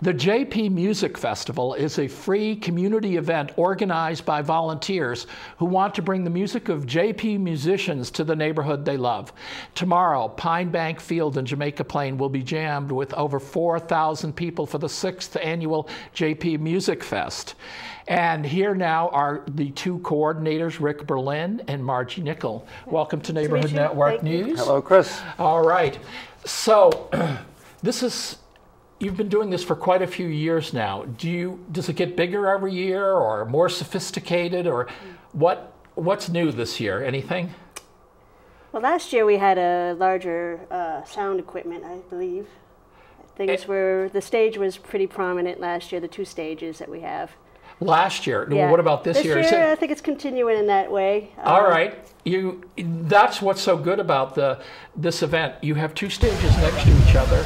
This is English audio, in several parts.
The JP Music Festival is a free community event organized by volunteers who want to bring the music of JP musicians to the neighborhood they love. Tomorrow, Pine Bank Field in Jamaica Plain will be jammed with over 4,000 people for the 6th annual JP Music Fest. And here now are the two coordinators, Rick Berlin and Margie Nickel. Welcome to Neighborhood Network News. Hello, Chris. All right. So you've been doing this for quite a few years now. Does it get bigger every year or more sophisticated, or what's new this year? Anything? Well, last year we had a larger sound equipment, I believe. The stage was pretty prominent last year, the two stages that we have. Last year? Yeah. What about this year? This year, I think it's continuing in that way. All right. That's what's so good about this event. You have two stages next to each other.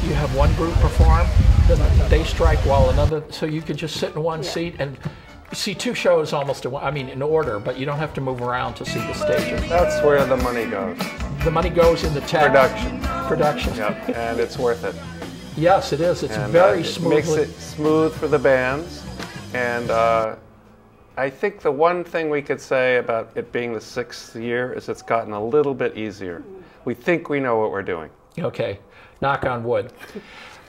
You have one group perform, then they strike while another, so you could just sit in one seat and see two shows almost in order, but you don't have to move around to see the stages. That's where the money goes. The money goes in the tech. Production. Yep, and it's worth it. Yes, it is. It's very smooth. It makes it smooth for the bands, and I think the one thing we could say about it being the 6th year is it's gotten a little bit easier. We think we know what we're doing. Okay. Knock on wood.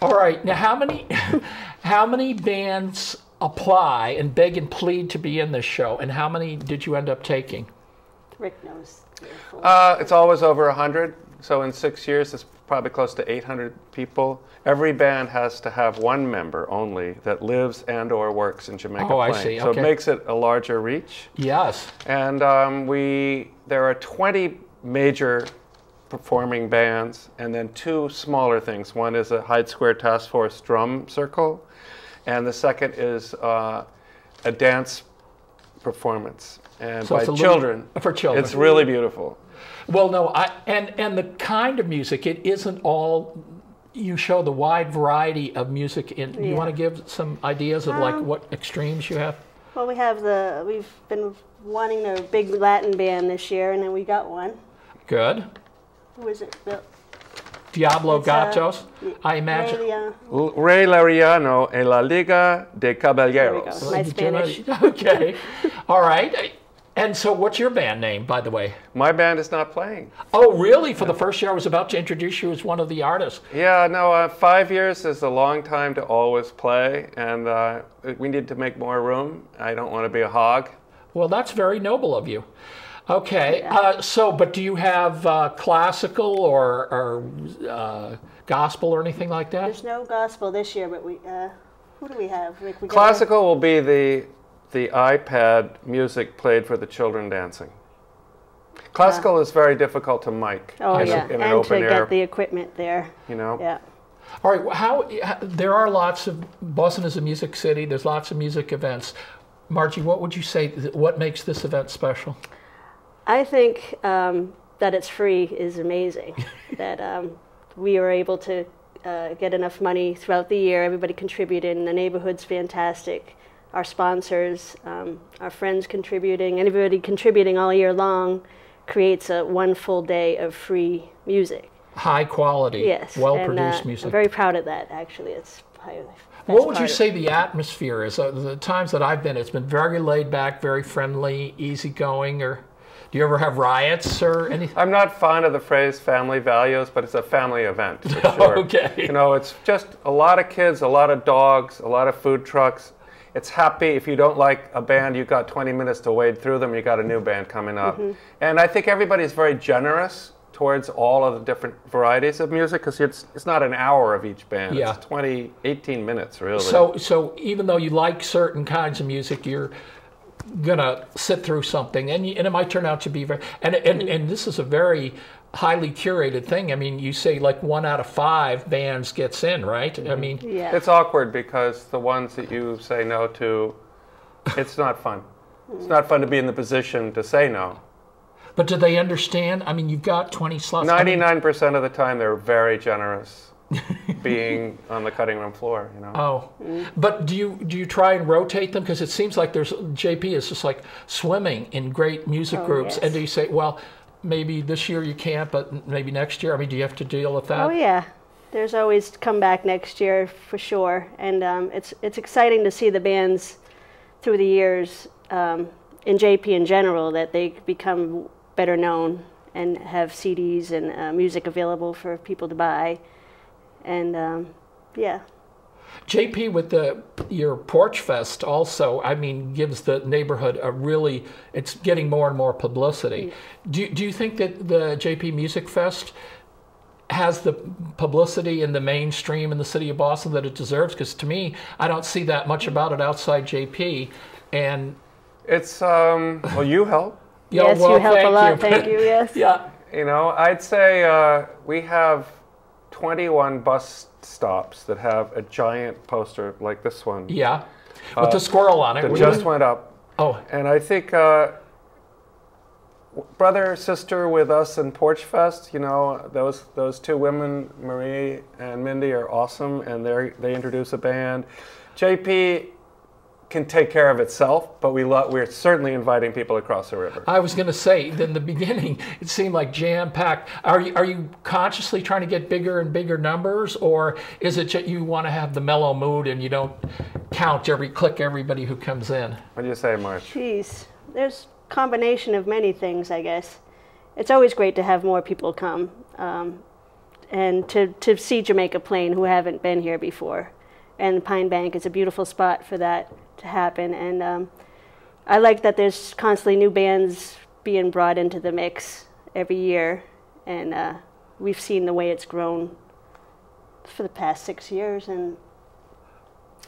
All right. Now, how many bands apply and beg and plead to be in this show, and how many did you end up taking? Rick knows. It's always over 100. So in 6 years, it's probably close to 800 people. Every band has to have one member only that lives and/or works in Jamaica Plain. I see. So okay. It makes it a larger reach. Yes. And there are 20 major performing bands, and then two smaller things. One is a Hyde Square Task Force drum circle, and the second is a dance performance, and so by children. For children. It's really beautiful. Well, no, and the kind of music, it isn't all. You show the wide variety of music. You want to give some ideas of like what extremes you have? Well, we've been wanting a big Latin band this year, and then we got one. Good. Who is it? Diablo Gatos, I imagine. Ray Lariano en la Liga de Caballeros. My Spanish. Okay. All right. And so what's your band name, by the way? My band is not playing. Oh, really? For the first year, I was about to introduce you as one of the artists. Yeah, no, 5 years is a long time to always play, and we need to make more room. I don't want to be a hog. Well, that's very noble of you. Okay, but do you have classical or gospel or anything like that? There's no gospel this year, but who do we have? Classical will be the iPad music played for the children dancing. Classical is very difficult to mic in an open air. And to get the equipment there. You know? Yeah. All right, there are lots of, Boston is a music city, there's lots of music events. Margie, what would you say, what makes this event special? I think that it's free is amazing. That we were able to get enough money throughout the year, everybody contributing, the neighborhood's fantastic, our sponsors, our friends contributing, everybody contributing all year long creates one full day of free music. High quality, well-produced music. I'm very proud of that, actually. It's what would you say the atmosphere is? The times that I've been, it's been very laid back, very friendly, easygoing, or do you ever have riots or anything? I'm not fond of the phrase family values, but it's a family event, for sure. Okay. You know, it's just a lot of kids, a lot of dogs, a lot of food trucks. It's happy. If you don't like a band, you've got 20 minutes to wade through them. You've got a new band coming up. Mm-hmm. And I think everybody's very generous towards all of the different varieties of music, because it's not an hour of each band. Yeah. It's 18 minutes, really. So even though you like certain kinds of music, you're gonna sit through something, and it might turn out to be very, and this is a very highly curated thing. I mean, you say like 1 out of 5 bands gets in, right? I mean, it's awkward because the ones that you say no to, it's not fun. It's not fun to be in the position to say no. But do they understand? I mean, you've got 20 slots. 99% of the time, they're very generous. Being on the cutting room floor, you know. Oh, but do you try and rotate them? Because it seems like JP is just like swimming in great music groups. Yes. And do you say, well, maybe this year you can't, but maybe next year? I mean, do you have to deal with that? Oh yeah, there's always come back next year for sure, and it's exciting to see the bands through the years in JP in general, that they become better known and have CDs and music available for people to buy, and yeah. JP, with your Porch Fest also, I mean, gives the neighborhood a really, it's getting more and more publicity. Do you think that the JP Music Fest has the publicity in the mainstream in the city of Boston that it deserves? Because to me, I don't see that much about it outside JP. And it's, well, you help. Yes, well, you help a lot, you. thank you, yes. Yeah. You know, I'd say we have 21 bus stops that have a giant poster like this one. Yeah, with the squirrel on it. That just went up. Oh. And I think brother, sister with us in Porch Fest, you know, those two women, Marie and Mindy, are awesome, and they introduce a band. JP can take care of itself, but we're certainly inviting people across the river. I was going to say, in the beginning, it seemed like jam-packed. Are you consciously trying to get bigger and bigger numbers, or is it you want to have the mellow mood and you don't click everybody who comes in? What do you say, March? Jeez, there's a combination of many things, I guess. It's always great to have more people come, and to see Jamaica Plain who haven't been here before. And Pine Bank is a beautiful spot for that to happen, and I like that there's constantly new bands being brought into the mix every year, and we've seen the way it's grown for the past 6 years, and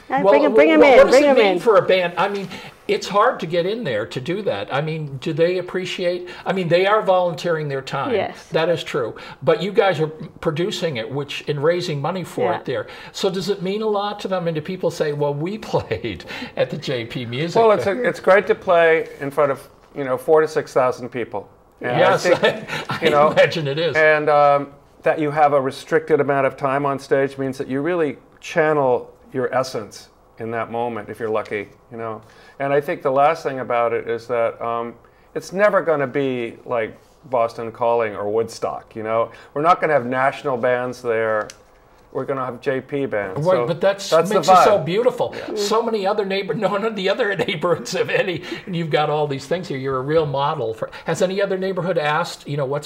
bring them in. What does it mean for a band? I mean, it's hard to get in there to do that. I mean, do they appreciate? I mean, they are volunteering their time. Yes. That is true. But you guys are producing it, and raising money for it there. So does it mean a lot to them? And do people say, well, we played at the JP Music? Well, it's great to play in front of 4,000 to 6,000 people. And yes, I think, I imagine it is. And that you have a restricted amount of time on stage means that you really channel your essence in that moment, if you're lucky, And I think the last thing about it is that it's never going to be like Boston Calling or Woodstock, We're not going to have national bands there. We're going to have JP bands. Right, so but that makes it so beautiful. Yeah. So many other none of the other neighborhoods have any, and you've got all these things here. You're a real model for. Has any other neighborhood asked, what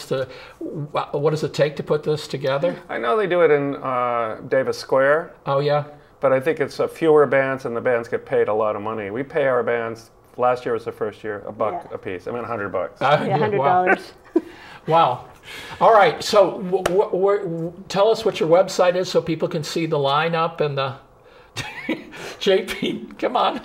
does it take to put this together? I know they do it in Davis Square. Oh yeah. But I think it's fewer bands, and the bands get paid a lot of money. We pay our bands. Last year was the first year, $1 a piece. I mean, $100. $100. Wow. Wow. All right. So tell us what your website is so people can see the lineup and the JP. Come on.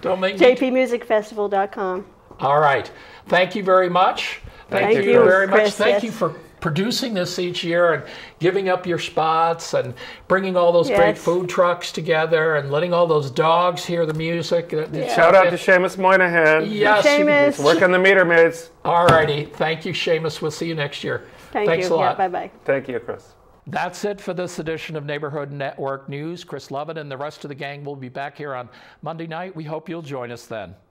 Don't make me. JPMusicFestival.com. All right. Thank you very much. Thank you very much. Chris, Thank you for producing this each year and giving up your spots and bringing all those great food trucks together and letting all those dogs hear the music. Shout out to Seamus Moynihan. Yes. Seamus. He's working the meter maids. All righty. Thank you, Seamus. We'll see you next year. Thanks a lot. Bye-bye. Thank you, Chris. That's it for this edition of Neighborhood Network News. Chris Lovett and the rest of the gang will be back here on Monday night. We hope you'll join us then.